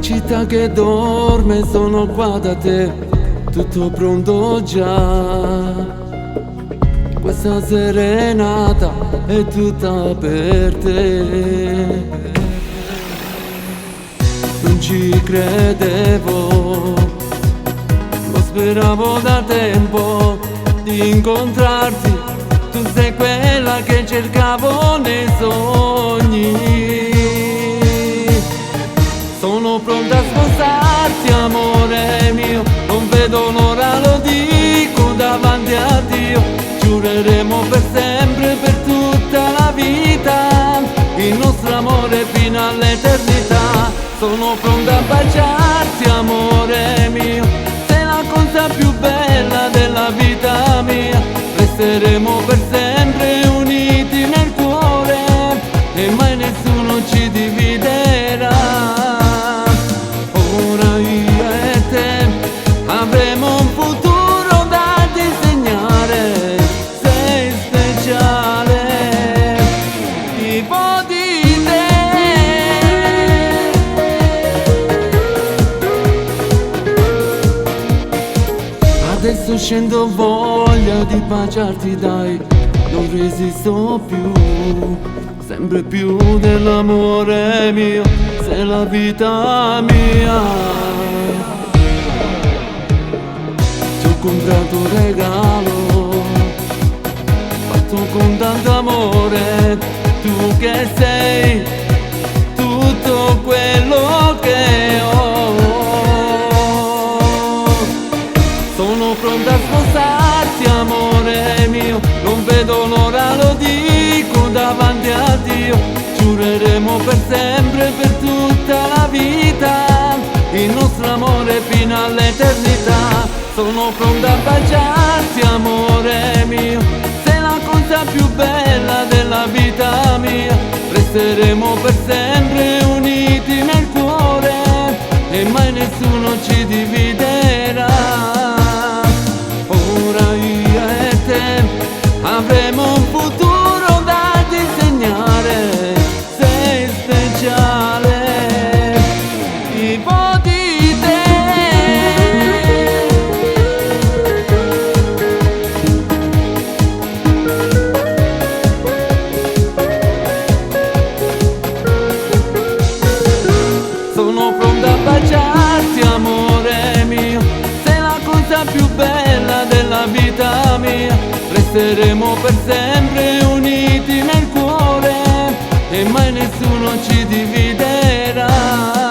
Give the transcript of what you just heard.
città che dorme, sono qua da te, tutto pronto già. Questa serenata è tutta per te. Non ci credevo, lo speravo da tempo di incontrarti. Tu sei quella che cercavo nei sogni. Sono pronta a sposarti, amore mio, non vedo l'ora, lo dico davanti a Dio. Giureremo per sempre, per tutta la vita, il nostro amore fino all'eternità. Sono pronta a baciarti, amore mio, sei la cosa più bella della vita mia. Resteremo per sempre uniti nel cuore e mai nessuno ci dividerà. Ora io e te avremo un futuro da disegnare. Sei speciale, tipo di te. Adesso scendo, voglia di baciarti, dai, non resisto più. Sempre più dell'amore mio, sei la vita mia. Ti ho comprato un regalo fatto con tanto amore, tu che sei tutto quello che ho. Sono pronta a sposarti, amore mio, non vedo l'ora, lo dico davanti a Dio. Giureremo per sempre, per tutta la vita, il nostro amore fino all'eternità. Sono pronta a baciarti, amore mio, sei la cosa più bella della vita mia. Resteremo per sempre uniti nel cuore e mai nessuno ci dividerà. Ora io e te avremo un futuro da disegnare. Sei speciale, tipo di te. Sono pronta a baciarti, amore mio, sei la cosa più bella della vita mia. Resteremo per sempre uniti nel cuore e mai nessuno ci dividerà.